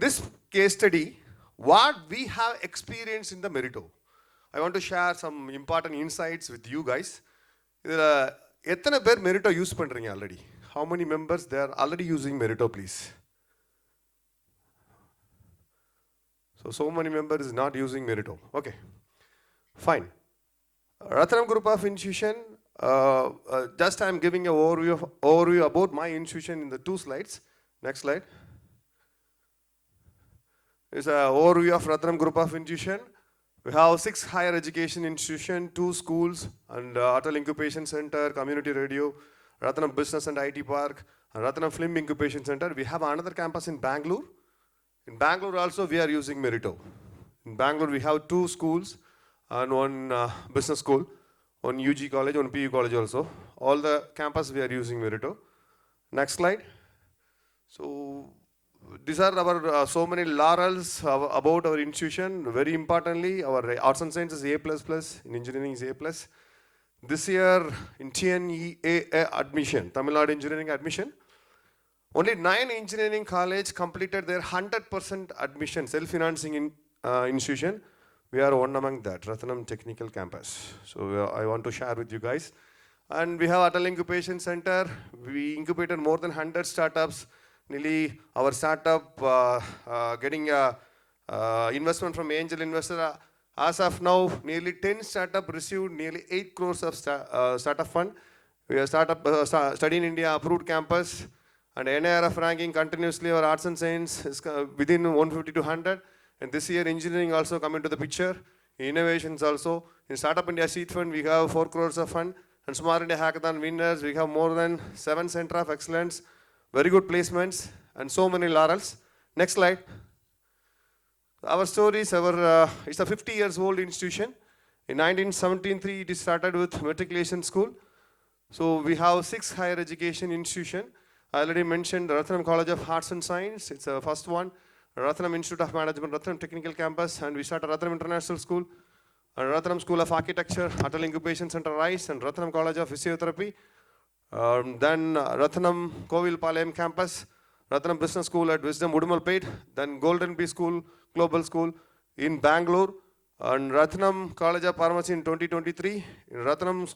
this case study, what we have experienced in the Meritto. I want to share some important insights with you guys. எத்தனை பேர் Meritto use பண்றீங்க already? How many members they are already using Meritto, please? So many members is not using Meritto. Okay, fine. Rathinam Group of Institution, just I am giving an overview about my institution in the 2 slides. Next slide. It's an overview of Rathinam Group of Institution. We have 6 higher education institutions, 2 schools, and Atal Incubation Center, Community Radio, Rathinam Business and IT Park, and Rathinam Film Incubation Center. We have another campus in Bangalore. In Bangalore also we are using Meritto. In Bangalore we have 2 schools and 1 business school, 1 UG college, 1 PU college also. All the campus we are using Meritto. Next slide. So these are our so many laurels about our institution. Very importantly, our arts and science is A++, in engineering is A+. This year in TNEA admission, Tamil Nadu engineering admission, only 9 engineering college completed their 100% admission, self-financing institution. We are one among that, Rathinam Technical Campus. So I want to share with you guys. And we have Atal Incubation Center. We incubated more than 100 startups. Nearly our startup getting investment from angel investor. As of now, nearly 10 startup received nearly 8 crores of startup fund. We are study in India approved campus, and NIRF ranking continuously. Our arts and science is within 150 to 100. And this year engineering also come into the picture. Innovations also. In Startup India Seed Fund, we have 4 crores of fund. And Smart India Hackathon winners, we have more than 7 Center of Excellence. Very good placements and so many laurels. Next slide. Our stories, it's a 50 years old institution. In 1973, it started with matriculation school. So we have 6 higher education institution. I already mentioned Rathinam College of Arts and Science. It's the first one. Rathinam Institute of Management, Rathinam Technical Campus, and we started Rathinam International School, and Rathinam School of Architecture, Atal Incubation Center RISE, and Rathinam College of Physiotherapy. Then Rathinam Kovilpalayam Campus, Rathinam Business School at Wisdom Udumalpet, then Golden Bee School, Global School in Bangalore, and Rathinam College of Pharmacy in 2023, Rathinam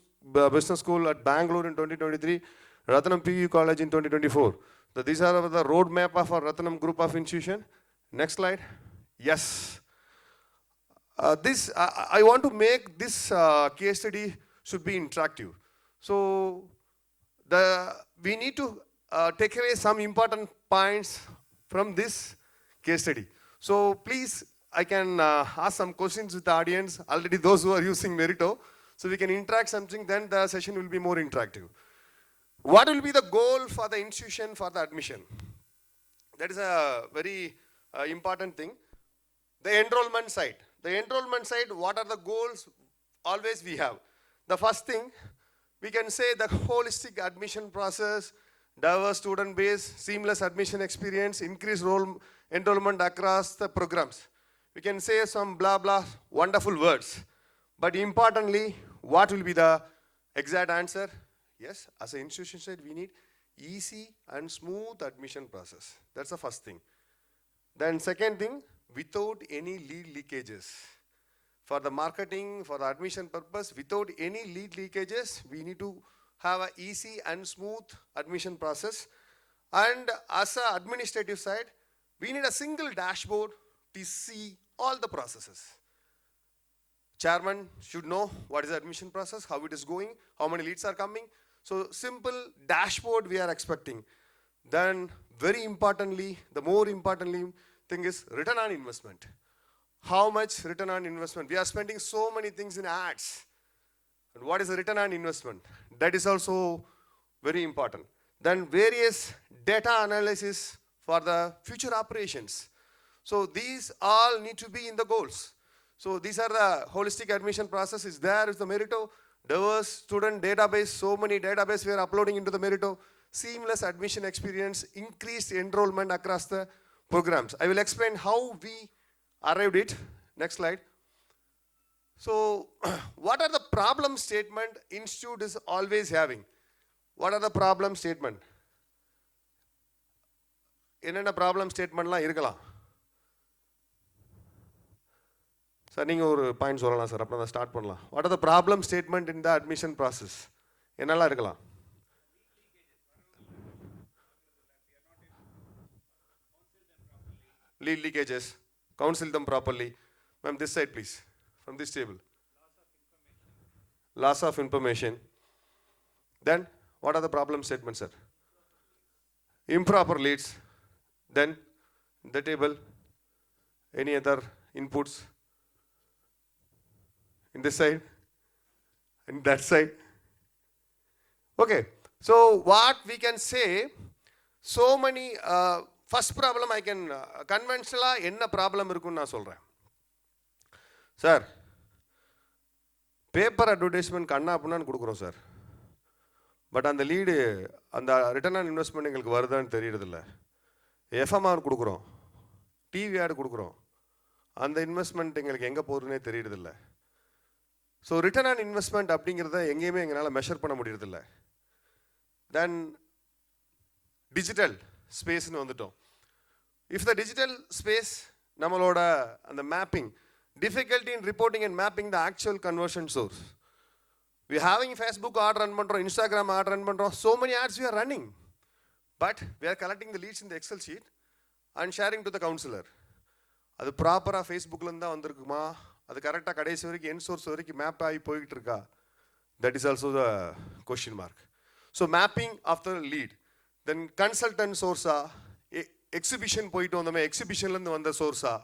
Business School at Bangalore in 2023, Rathinam PU College in 2024. So these are the roadmap of our Rathinam Group of Institution. Next slide. Yes. I want to make this case study should be interactive. So we need to take away some important points from this case study. So please, I can ask some questions with the audience, already those who are using Meritto. So we can interact something, then the session will be more interactive. What will be the goal for the institution for the admission? That is a very important thing. The enrollment side. The enrollment side, what are the goals always we have? The first thing, we can say the holistic admission process, diverse student base, seamless admission experience, increased enrollment across the programs. We can say some blah blah wonderful words. But importantly, what will be the exact answer? Yes, as an institution said, we need easy and smooth admission process. That's the first thing. Then second thing, without any lead leakages. For the marketing, for the admission purpose, without any lead leakages, we need to have an easy and smooth admission process. And as an administrative side, we need a single dashboard to see all the processes. Chairman should know what is the admission process, how it is going, how many leads are coming. So simple dashboard we are expecting. Then very importantly, the more importantly thing is return on investment. How much return on investment? We are spending so many things in ads. And what is the return on investment? That is also very important. Then various data analysis for the future operations. So these all need to be in the goals. So these are the holistic admission process is there is the Meritto, diverse student database, so many database we are uploading into the Meritto, seamless admission experience, increased enrollment across the programs. I will explain how we arrived it. Next slide. So what are the problem statement institute is always having? What are the problem statement? என்னென்ன problem ஸ்டேட்மெண்ட்லாம் இருக்கலாம்? Sir நீங்கள் ஒரு point சொல்லலாம் sir, அப்புறம் தான் start பண்ணலாம். What are the problem statement in the admission process? என்னெல்லாம் இருக்கலாம்? Lead leakages, counsel them properly. Ma'am, this side please, from this table. Loss of information. Then, what are the problem statements, sir? Improper leads. Then, the table, any other inputs? In this side, in that side. Okay, so what we can say, so many, first problem I can, conventional என்ன problem இருக்குன்னு நான் சொல்கிறேன் sir. Paper advertisement கண்ணா அப்படின்னான்னு கொடுக்குறோம் sir, but அந்த lead அந்த return on investment எங்களுக்கு வருதான்னு தெரியறதில்ல. எஃப்எம்ஆர் கொடுக்குறோம், டிவி ஆடு கொடுக்குறோம், அந்த இன்வெஸ்ட்மெண்ட் எங்களுக்கு எங்கே போகுதுன்னே தெரியறதில்ல. ஸோ ரிட்டர்ன் ஆன் இன்வெஸ்ட்மெண்ட் அப்படிங்கிறத எங்கேயுமே எங்களால் மெஷர் பண்ண முடியறதில்ல. தென் டிஜிட்டல் ஸ்பேஸ்னு வந்துட்டோம். இஃப் த டிஜிட்டல் ஸ்பேஸ் நம்மளோட அந்த mapping, difficulty in reporting and mapping the actual conversion source. We are having Facebook ad run பண்ணுறோம், Instagram ad run பண்ணுறோம், so many ads we are running, but we are collecting the leads in the Excel sheet and sharing to the counselor. அது ப்ராப்பராக ஃபேஸ்புக்லேருந்து தான் வந்திருக்குமா, அது கரெக்டாக கடைசி வரைக்கும் என் சோர்ஸ் வரைக்கும் மேப் ஆகி போய்கிட்டு இருக்கா? That is also the question mark. So mapping of the lead. Then consultant சோர்ஸா, எக்ஸிபிஷன் போயிட்டு வந்தோமே எக்ஸிபிஷன்லேருந்து வந்த சோர்ஸா,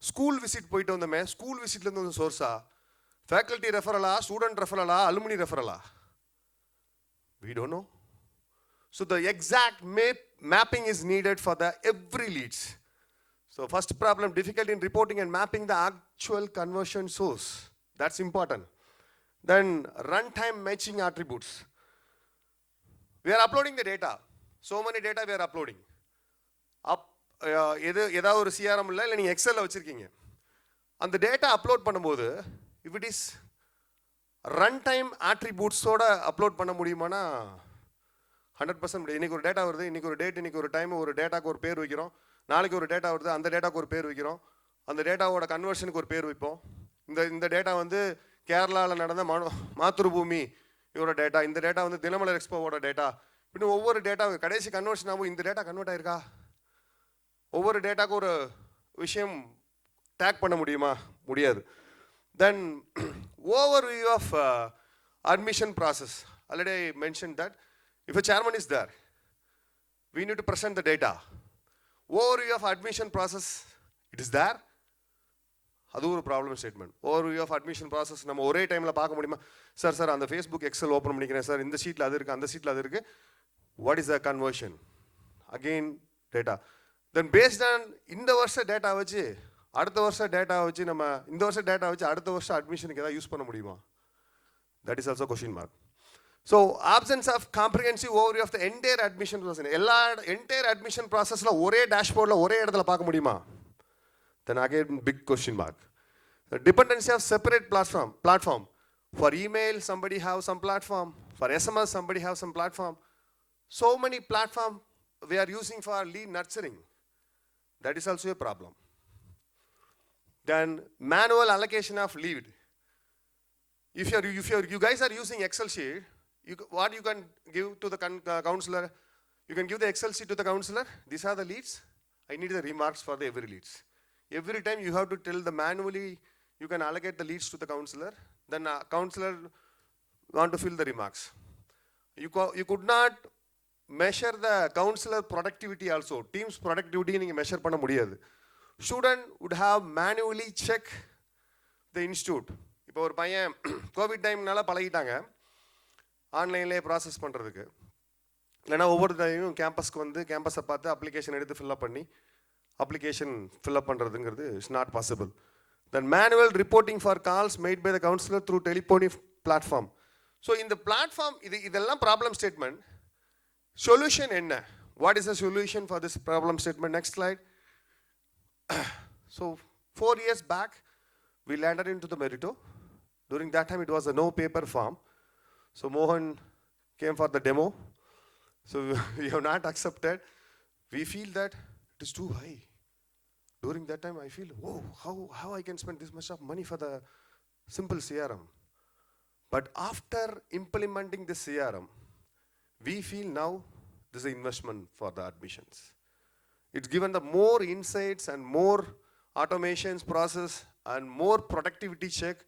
ஸ்கூல் விசிட் போயிட்டு வந்தோமே ஸ்கூல் விசிட்லேருந்து வந்த சோர்ஸா, ஃபேக்கல்ட்டி ரெஃபரலா, ஸ்டூடெண்ட் ரெஃபரலா, அலுமினி ரெஃபரலா? We don't know. So the exact mapping is needed for the every leads. So first problem, difficulty in reporting and mapping the actual conversion source. That's important. Then runtime matching attributes. We are uploading the data. So many data we are uploading. ஏதாவது ஒரு CRM இல்லை நீங்கள் எக்ஸலில் வச்சுருக்கீங்க, அந்த data upload பண்ணும்போது if it is run time ஆட்ரிபியூட்ஸோட upload பண்ண முடியுமானா 100% முடியும். இன்றைக்கி ஒரு டேட்டா வருது, இன்றைக்கி ஒரு டேட், இன்றைக்கி ஒரு டைம், ஒரு டேட்டாக்கு ஒரு பேர் வைக்கிறோம். நாளைக்கு ஒரு டேட்டா வருது, அந்த டேட்டாக்கு ஒரு பேர் வைக்கிறோம். அந்த டேட்டாவோட கன்வர்ஷனுக்கு ஒரு பேர் வைப்போம். இந்த டேட்டா வந்து கேரளாவில் நடந்த மாத்ருபூமி இவரோட டேட்டா, இந்த டேட்டா வந்து தினமலர் எக்ஸ்போவோட டேட்டா, இன்னும் ஒவ்வொரு டேட்டா கடைசி கன்வர்ஷன் ஆகும். இந்த டேட்டா கன்வெர்ட் ஆயிருக்கா? ஒவ்வொரு டேட்டாவுக்கு ஒரு விஷயம் டேக் பண்ண முடியுமா? முடியாது. தென் overview of admission process. Already I mentioned that if a chairman is there, we need to present the data. Overview of admission process, it is there. அது ஒரு problem statement. overview of admission process நம்ம ஒரே டைமில் பார்க்க முடியுமா? Sir அந்த Facebook XL open பண்ணிக்கிறேன் sir, இந்த ஷீட்டில் அது இருக்குது, அந்த ஷீட்டில் அது இருக்குது. What is the conversion? Again data. Then based on இந்த வருஷம் டேட்டா வச்சு அடுத்த வருஷம் டேட்டா வச்சு நம்ம இந்த வருஷம் டேட்டா வச்சு அடுத்த வருஷம் அட்மிஷனுக்கு ஏதாவது யூஸ் பண்ண முடியுமா? That is also question mark. So options of comprehensive overview of the entire admission process. எல்லா என்டையர் அட்மிஷன் ப்ராசஸில் ஒரே டேஷ்போர்டில் ஒரே இடத்துல பார்க்க முடியுமா? Then again big question mark. Dependency of separate platform. For email somebody have some platform, for SMS somebody have some platform. So many platform we are using for lead nurturing. That is also a problem. Then manual allocation of lead. If you guys are using Excel sheet, what you can give to the counselor? You can give the Excel sheet to the counselor. These are the leads. I need the remarks for the every leads. Every time you have to tell the manually, you can allocate the leads to the counselor. Then counselor want to fill the remarks. You could not measure the counselor productivity also. Team's productivity நீங்க measure பண்ண முடியாது. Student would have manually check the institute. இப்போ ஒரு பையன் Covid டைம்னால பழகிட்டாங்க ஆன்லைன்லேயே process பண்ணுறதுக்கு. இல்லைனா ஒவ்வொரு டைமும் கேம்பஸ்க்கு வந்து கேம்பஸை பார்த்து அப்ளிகேஷன் எடுத்து ஃபில்அப் பண்ணி அப்ளிகேஷன் ஃபில்அப் பண்ணுறதுங்கிறது it's not possible. Then manual reporting for calls made by the counsellor through telephony platform. So இந்த பிளாட்ஃபார்ம் இதெல்லாம் ப்ராப்ளம் ஸ்டேட்மெண்ட். சொல்யூஷன் என்ன? What is the solution for this problem statement? Next slide. So 4 years back, we landed into the Meritto. During that time, it was a NoPaperForm. So Mohan came for the demo. So we have not accepted. We feel that it is too high. during that time I feel, oh, how I can spend this much of money for the simple CRM. But after implementing the CRM, we feel now this is an investment for the admissions. It's given the more insights and more automations process and more productivity check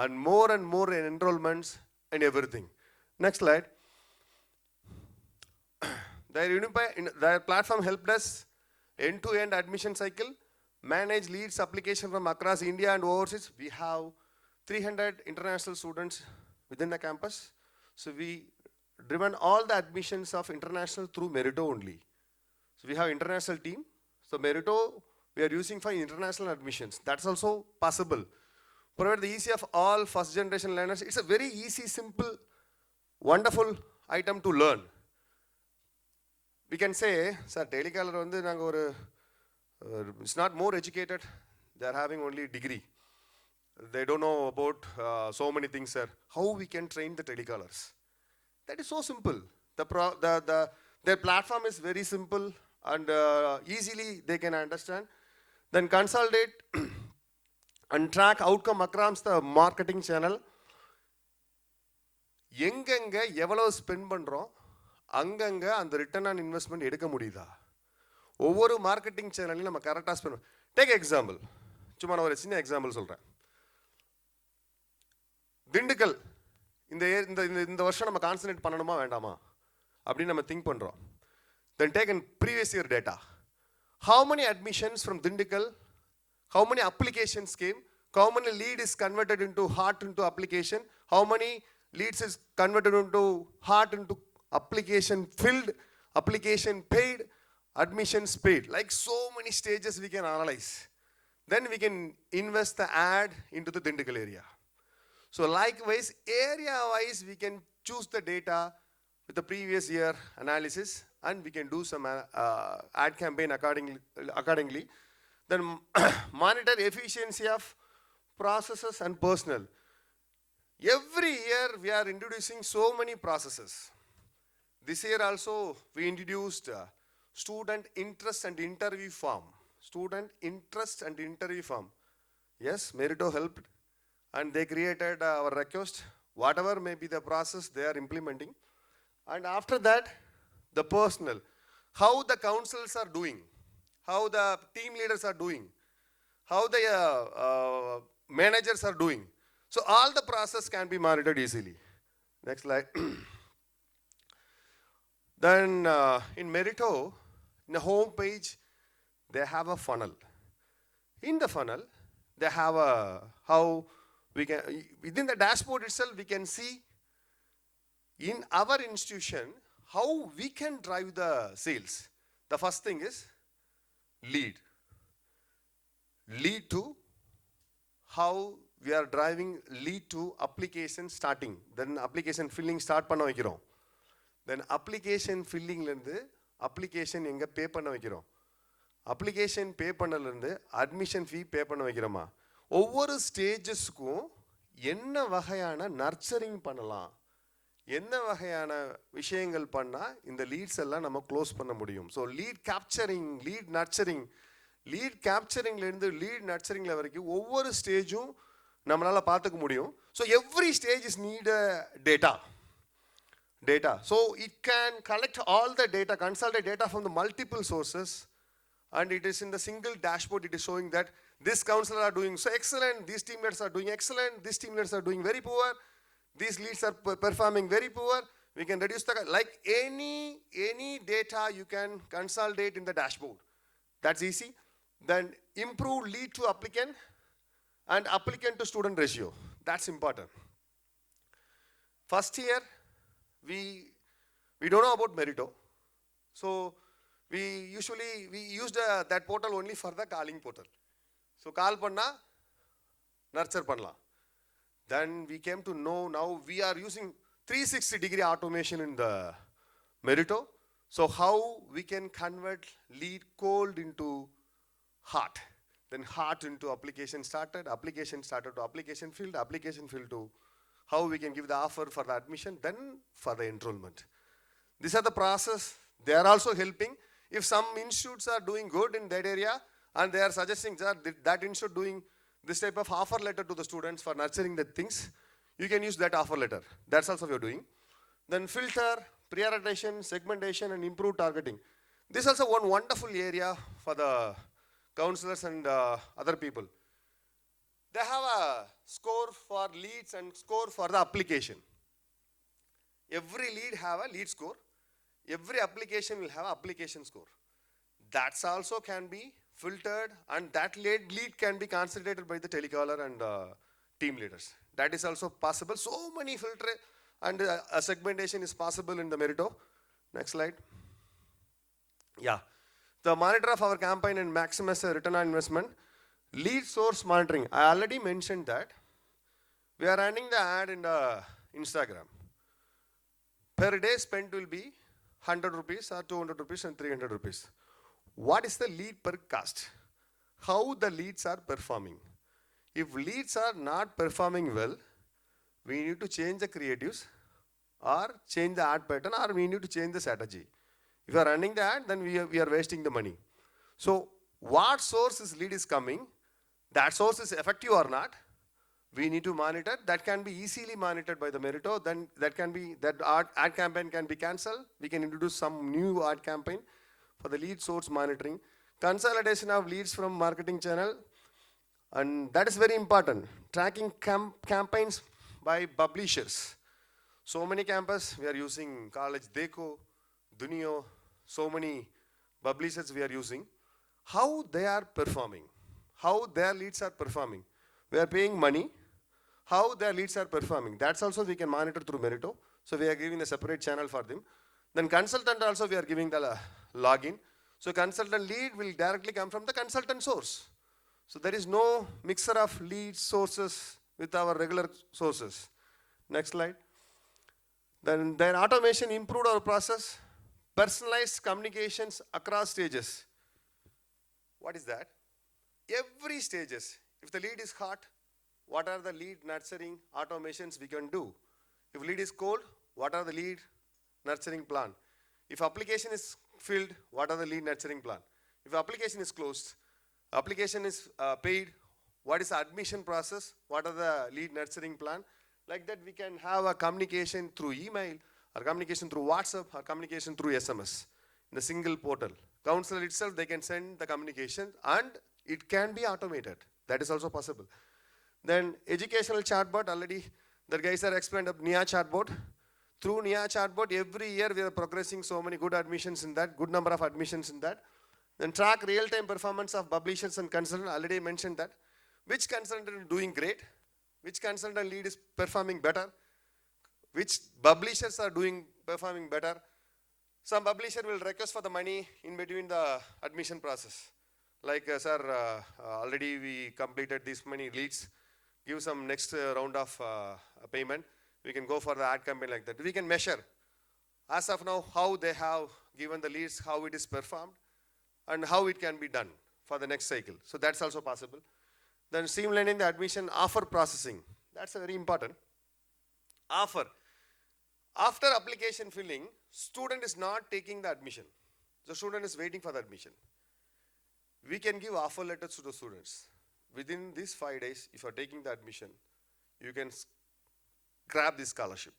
and more enrollments and everything. Next slide. Their platform helped us end-to-end admission cycle, manage leads application from across India and overseas. We have 300 international students within the campus. So we driven all the admissions of international through Meritto only. So we have international team. So Meritto we are using for international admissions. That's also possible. Provide the easy of all first generation learners. It's a very easy, simple, wonderful item to learn. We can say, sir, telecaller it's not more educated. They are having only degree. They don't know about so many things, sir. How we can train the telecallers? That is so simple. Their platform is very simple and easily they can understand. Then consolidate and track outcome across the marketing channel. எங்கெங்க எவ்வளவு spend பண்றோம் அங்கங்க அந்த return on investment எடுக்க முடியுதா? ஒவ்வொரு marketing சேனல்லையும் நம்ம கரெக்டாக ஸ்பெண்ட். டேக் எக்ஸாம்பிள், சும்மா நான் ஒரு சின்ன எக்ஸாம்பிள் சொல்கிறேன். திண்டுக்கல் இந்த வருஷம் நம்ம கான்சன்ட்ரேட் பண்ணணுமா வேண்டாமா அப்படின்னு நம்ம திங்க் பண்ணுறோம். Then take in previous year data. How many admissions from Dindigul? How many applications came? How many lead is converted into heart into application? How many leads is converted into heart into application filled, application paid, admissions paid? Like so many stages we can analyze. Then we can invest the ad into the Dindigul area. So likewise, area-wise we can choose the data with the previous year analysis and we can do some ad campaign accordingly. Then monitor efficiency of processes and personnel. Every year we are introducing so many processes. This year also we introduced student interest and interview form. Student interest and interview form. Yes, Meritto helped and they created our request. Whatever may be the process they are implementing. And after that, the personnel. How the councils are doing. How the team leaders are doing. How the managers are doing. So all the process can be monitored easily. Next slide. Then in Meritto, in the home page, they have a funnel. In the funnel, they have how we can, within the dashboard itself, we can see in our institution, how we can drive the sales. The first thing is lead. Lead to how we are driving lead to application starting. Then application filling start panna vaikirom. Then application filling lende application enga pay panna vaikirom. Application pay பண்ணல இருந்து admission fee pay பண்ண வைக்கிறோமா? ஒவ்வொரு ஸ்டேஜஸ்க்கும் என்ன வகையான nurturing பண்ணலாம், என்ன வகையான விஷயங்கள் பண்ணால் இந்த லீட்ஸ் எல்லாம் நம்ம க்ளோஸ் பண்ண முடியும். So lead capturing, lead nurturing, lead கேப்சரிங்லேருந்து லீட் நர்ச்சரிங்கில் வரைக்கும் ஒவ்வொரு ஸ்டேஜும் நம்மளால் பார்த்துக்க முடியும். So every stage is need data. So it can collect all the data, consolidate data from the multiple sources, and it is in the single dashboard. It is showing that this counselor are doing so excellent, these team leaders are doing excellent, these team leaders are doing very poor, these leads are performing very poor. We can reduce the, like any data you can consolidate in the dashboard. That's easy. Then improve lead to applicant and applicant to student ratio. That's important. First year, we don't know about Meritto. So we used that portal only for the calling portal. So call panna, nurture panna. Then we came to know now we are using 360-degree automation in the Meritto. So how we can convert lead cold into hot. Then hot into application started to application filled to how we can give the offer for the admission, then for the enrollment. These are the process. They are also helping. If some institutes are doing good in that area, And they are suggesting that instead of doing this type of offer letter to the students for nurturing the things, you can use that offer letter. That's also what you're doing. Then filter, prioritization, segmentation, and improve targeting. This is also one wonderful area for the counselors and other people. They have a score for leads and score for the application. Every lead have a lead score. Every application will have an application score. That's also can be filtered, and that lead can be considered by the telecaller and team leaders. That is also possible. So many filter and a segmentation is possible in the Meritto. Next slide. Yeah. The monitor of our campaign and maximize the return on investment. Lead source monitoring. I already mentioned that. We are running the ad in the Instagram. Per day spent will be 100 rupees or 200 rupees and 300 rupees. What is the lead per cost? How the leads are performing? If leads are not performing well, we need to change the creatives or change the ad pattern, or we need to change the strategy. If you are running the ad, then we are wasting the money. So what source is lead is coming, that source is effective or not, we need to monitor. That can be easily monitored by the Meritto. Then that ad campaign can be cancelled. We can introduce some new ad campaign for the lead source monitoring. Consolidation of leads from marketing channel, and that is very important. Tracking campaigns by publishers. So many campus we are using, College Deco, Dunio, so many publishers we are using. How they are performing, how their leads are performing. We are paying money, how their leads are performing. That's also we can monitor through Meritto. So we are giving a separate channel for them. Then consultant also we are giving the login. So consultant lead will directly come from the consultant source. So there is no mixer of lead sources with our regular sources. Next slide. Then their automation improved our process. Personalized communications across stages. What is that? Every stages. If the lead is hot, what are the lead nurturing automations we can do? If lead is cold, what are the lead nurturing plan? If application is filled, what are the lead nurturing plan? If application is closed, application is paid, what is the admission process? What are the lead nurturing plan? Like that we can have a communication through email, or communication through WhatsApp, or communication through SMS in the single portal. Counselor itself, they can send the communication and it can be automated. That is also possible. Then educational chatbot, already the guys are explained of NIA chatbot. Through NIA chatbot, every year we are progressing so many good admissions in that, good number of admissions in that. Then track real-time performance of publishers and consultant, already mentioned that. Which consultant is doing great? Which consultant lead is performing better? Which publishers are performing better? Some publisher will request for the money in between the admission process. Like, sir, already we completed this many leads. Give some next round of payment. We can go for the ad campaign like that. We can measure, as of now, how they have given the leads, how it is performed, and how it can be done for the next cycle. So that's also possible. Then streamlining the admission offer processing. That's very important. Offer. After application filling, student is not taking the admission. The student is waiting for the admission. We can give offer letters to the students. Within these 5 days, if you are taking the admission, you can grab this scholarship.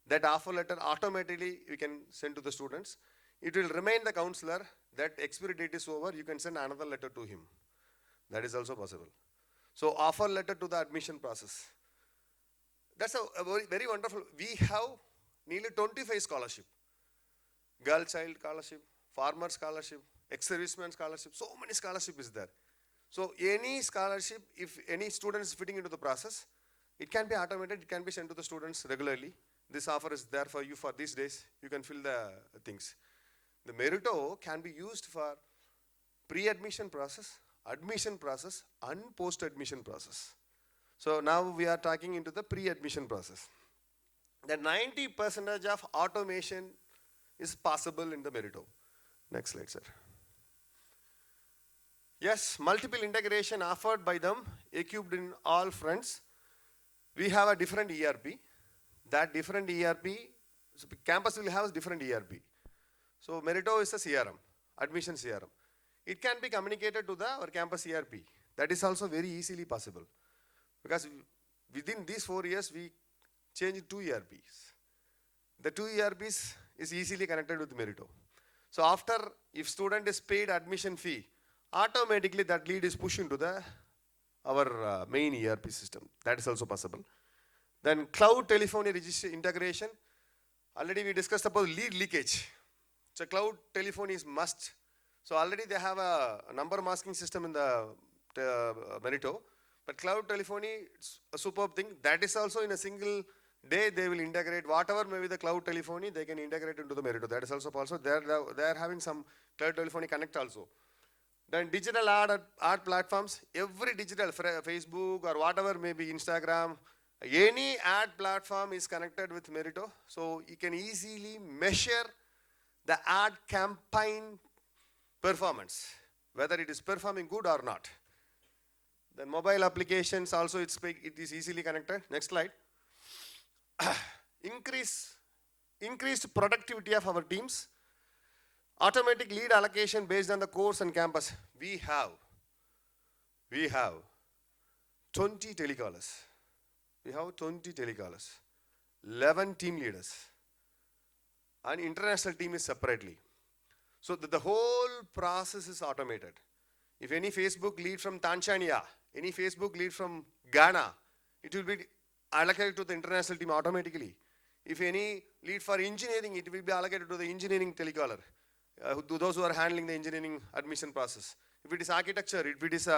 That offer letter automatically you can send to the students. It will remind the counselor that expiry date is over, you can send another letter to him. That is also possible. So offer letter to the admission process. That's a very, very wonderful. We have nearly 25 scholarship. Girl child scholarship, farmer scholarship, ex-serviceman scholarship, so many scholarship is there. So any scholarship, if any student is fitting into the process, it can be automated, it can be sent to the students regularly. This offer is there for you for these days. You can fill the things. The Meritto can be used for pre-admission process, admission process, and post-admission process. So now we are talking into the pre-admission process. The 90% of automation is possible in the Meritto. Next slide, sir. Yes, multiple integration offered by them, equipped in all fronts. We have a different ERP. That different ERP, so campus will have a different ERP. So Meritto is a CRM, admission CRM. it can be communicated to our campus ERP. That is also very easily possible. Because within these 4 years, we changed 2 ERPs. The 2 ERPs is easily connected with Meritto. So after, if student is paid admission fee, automatically that lead is pushed into our main ERP system. That is also possible. Then cloud telephony register integration. Already we discussed about lead leakage. So cloud telephony is must. So already they have a number masking system in the Meritto. But cloud telephony, it's a superb thing. That is also in a single day they will integrate whatever may be the cloud telephony, they can integrate into the Meritto. That is also possible. They are having some cloud telephony connect also. Then digital ad platforms, every digital, Facebook or whatever may be Instagram, any ad platform is connected with Meritto. So you can easily measure the ad campaign performance, whether it is performing good or not. Then mobile applications also it is easily connected. Next slide. Increased productivity of our teams. Automatic lead allocation based on the course and campus. We have 20 telecallers. We have 20 telecallers, 11 team leaders, and international team is separately. So the whole process is automated. If any Facebook lead from Tanzania, any Facebook lead from Ghana, it will be allocated to the international team automatically. If any lead for engineering, it will be allocated to the engineering telecaller, to those who are handling the engineering admission process. If it is architecture, if it is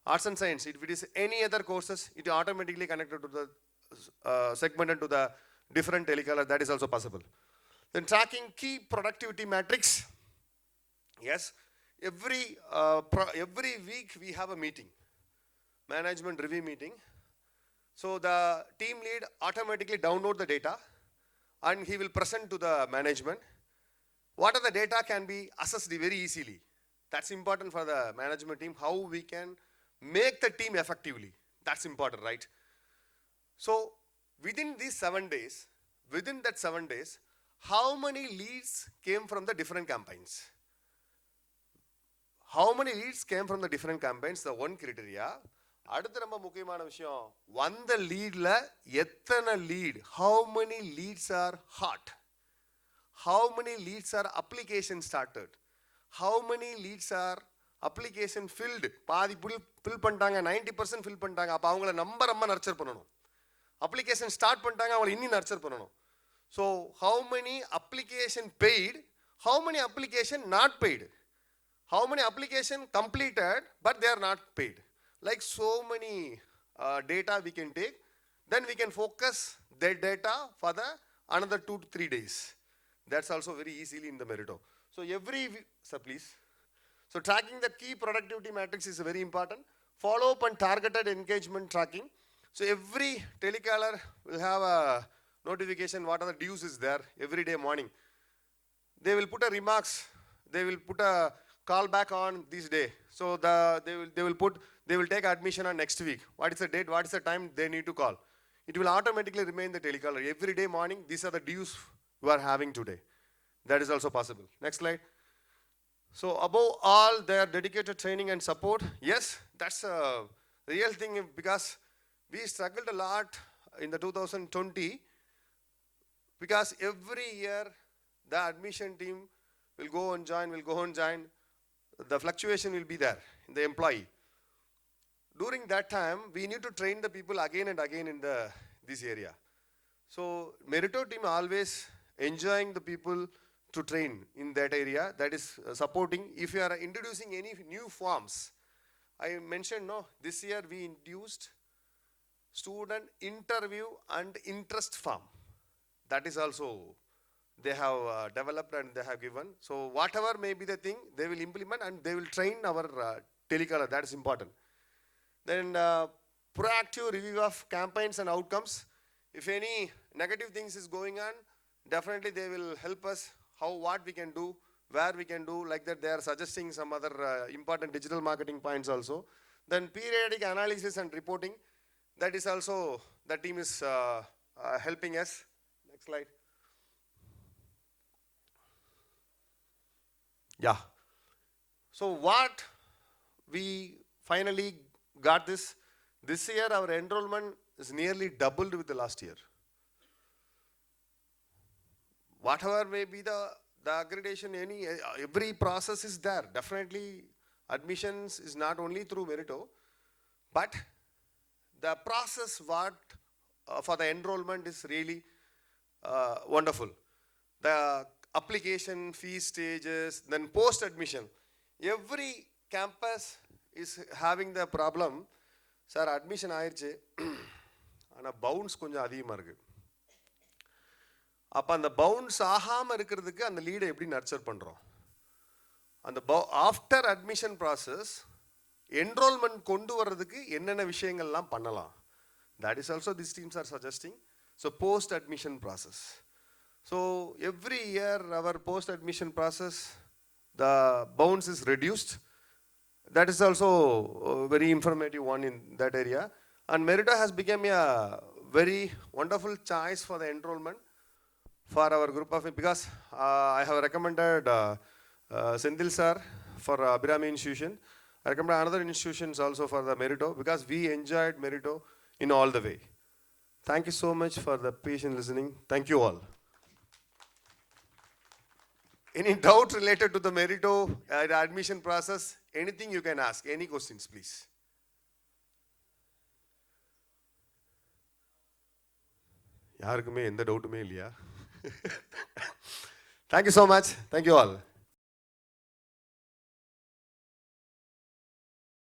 arts and science, if it is any other courses, it is automatically connected to the segmented to the different telecaller. That is also possible. Then tracking key productivity metrics. Yes, every week we have a meeting, management review meeting. So the team lead automatically download the data and he will present to the management. What are the data can be assessed very easily. That's important for the management team, how we can make the team effectively. That's important, right? So within these 7 days, how many leads came from the different campaigns? How many leads came from the different campaigns? The one criteria. அடுத்து ரொம்ப முக்கியமான விஷயம், வந்த லீட்ல எத்தனை lead, how many leads are hot, how many leads are application started, how many leads are application filled, பாதி fill பண்ணிட்டாங்க, 90% fill பண்ணிட்டாங்க, அப்போ அவங்கள நம்ம நர்ச்சர் பண்ணணும். application start பண்ணிட்டாங்க, அவங்கள இன்னி நர்ச்சர் பண்ணணும். So how many application paid, how many application not paid, how many application completed but they are not paid. Like so many data we can take, then we can focus that data for the another 2 to 3 days. That's also very easily in the Meritto. So please. So tracking the key productivity metrics is very important. Follow up and targeted engagement tracking. So every telecaller will have a notification what are the dues is there every day morning. They will put a remarks, they will put a call back on this day. So they will take admission on next week. What is the date, what is the time they need to call. It will automatically remain the telecaller. Every day morning, these are the dues you are having today. That is also possible. Next slide. So above all, their dedicated training and support. Yes, that's a real thing because we struggled a lot in the 2020 because every year the admission team will go and join. The fluctuation will be there in the employee. During that time, we need to train the people again and again in this area. So Meritto team always enjoying the people to train in that area, that is supporting. If you are introducing any new forms, I mentioned this year we introduced student interview and interest form. That is also they have developed and they have given. So whatever may be the thing, they will implement and they will train our telecaller. That is important. Then proactive review of campaigns and outcomes. If any negative things is going on, definitely they will help us what we can do, where we can do, like that they are suggesting some other important digital marketing points also. Then periodic analysis and reporting, that is also, the team is helping us. Next slide. Yeah. So what we finally got this year our enrollment is nearly doubled with the last year. Whatever may be the accreditation, every process is there. Definitely admissions is not only through Meritto, but the process for the enrollment is really wonderful. The application, fee stages, then post-admission. Every campus is having the problem. Sir, admission ஆயிடுச்சு ஆனால் bounce கொஞ்சம் அதிகமாக இருக்குது. அப்போ அந்த bounce ஆகாமல் இருக்கிறதுக்கு அந்த லீடை எப்படி நர்ச்சர் பண்ணுறோம்? அந்த ஆஃப்டர் அட்மிஷன் ப்ராசஸ் என்ரோல்மெண்ட் கொண்டு வர்றதுக்கு என்னென்ன விஷயங்கள்லாம் பண்ணலாம்? That is also these teams are suggesting. So post-admission process. So every year our post-admission process, the bounce is reduced. That is also a very informative one in that area. And Meritto has become a very wonderful choice for the enrollment for our group of, because I have recommended Senthil sir for Abhirami Institution. I recommend another institutions also for the Meritto, because we enjoyed Meritto in all the way. Thank you so much for the patient listening. Thank you all. Any doubt related to the Meritto admission process? Anything you can ask. Any questions, please. யாருக்குமே எந்த டவுட்டுமே இல்லையா? Thank you so much. Thank you all.